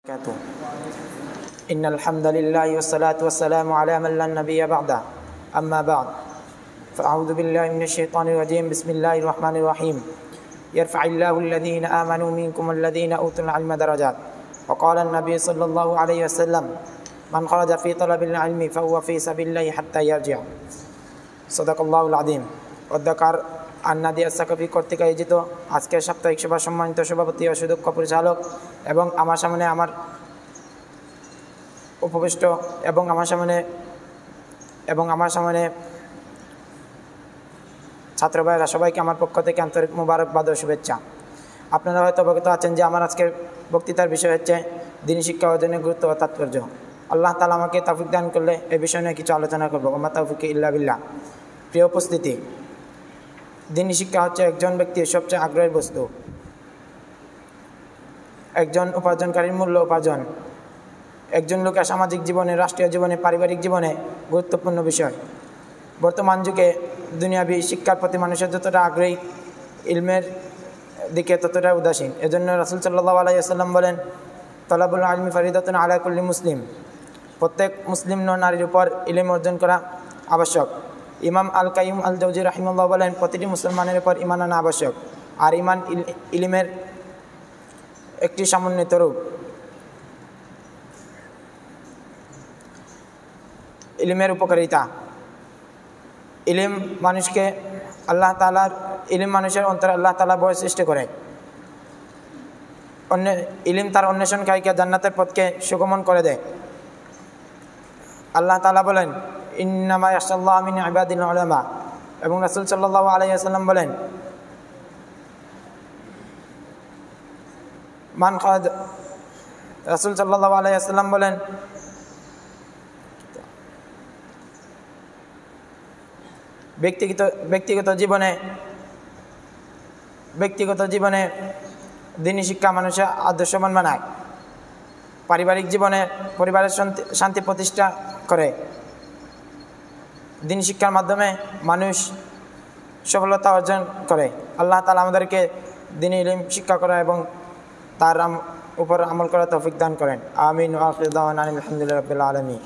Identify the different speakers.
Speaker 1: إن الحمد لله والصلاة والسلام على من لا نبي بعده أما بعد فأعوذ بالله من الشيطان الرجيم بسم الله الرحمن الرحيم يرفع الله الذين آمنوا منكم والذين أوتوا العلم درجات وقال النبي صلى الله عليه وسلم من خرج في طلب العلم فهو في سبيل الله حتى يرجع صدق الله العظيم অধ্যকার আন্নাদি আসাকফি কর্তৃক আয়োজিত আজকের সাপ্তাহিক সভা সম্মানিত সভাপতি ও সুদক্ষ পরিচালক এবং আমার সামনে আমার উপবিষ্ট এবং আমার সামনে ছাত্র ভাইরা সবাইকে আমার পক্ষ থেকে আন্তরিক মোবারকবাদ ও শুভেচ্ছা। আপনারা হয়তো অবগত আছেন যে আমার আজকের বক্তৃতার বিষয় হচ্ছে দ্বীনি শিক্ষা অর্জনের গুরুত্ব ও তাৎপর্য। আল্লাহ তাআলা আমাকে তৌফিক দান করলে এই বিষয় নিয়ে কিছু আলোচনা করব। ওমা তাওফিক ইল্লা বিল্লাহ। প্রিয় উপস্থিতি, দ্বীনি শিক্ষা হচ্ছে একজন ব্যক্তির সবচেয়ে আগ্রহের বস্তু। একজন উপার্জনকারীর মূল্য উপার্জন একজন লোকের সামাজিক জীবনে, রাষ্ট্রীয় জীবনে, পারিবারিক জীবনে গুরুত্বপূর্ণ বিষয়। বর্তমান যুগে দুনিয়াবি শিক্ষার প্রতি মানুষের যতটা আগ্রহী, ইলমের দিকে ততটা উদাসীন। এজন্য রাসূল সাল্লাল্লাহু আলাইহি ওয়াসাল্লাম বলেন, তলাবুল ইলমি ফরিদাতুন আলা কুল্লি মুসলিম। প্রত্যেক মুসলিম নারীর উপর ইলম অর্জন করা আবশ্যক। ইমাম আল কাইয়ুম আল জাওজি রাহিমাহুল্লাহ বলেন, প্রতিটি মুসলমানের উপর ঈমান আনা আবশ্যক। আর ঈমান ইলমের একটি সমন্বিত রূপ। ইলমের উপকারিতা। ইলম মানুষকে আল্লাহ তাআলার ইলম মানুষের অন্তরে আল্লাহ তাআলা ভয় সৃষ্টি করে। ইলম তার অন্বেষণকারীকে জান্নাতের পথকে সুগমন করে দেয়। আল্লাহ তাআলা বলেন, ইন্নামা ইয়াখশাল্লাহা মিন ইবাদিল উলামা। এবং রাসূল সাল্লাল্লাহু আলাইহি ওয়াসাল্লাম বলেন, রাসূল সাল্লাল্লাহু আলাইহি ওয়াসাল্লাম বলেন, ব্যক্তিগত জীবনে দ্বীনি শিক্ষা মানুষের আদর্শবান বানায়। পারিবারিক জীবনে পরিবারের শান্তি প্রতিষ্ঠা করে। দ্বীনি শিক্ষার মাধ্যমে মানুষ সফলতা অর্জন করে। আল্লাহ তাআলা আমাদেরকে দ্বীনি ইলম শিক্ষা করা এবং তার উপর আমল করা তৌফিক দান করেন। আমিন ওয়া আখিরু দাওয়ানা আলহামদুলিল্লাহি রাব্বিল আলামিন।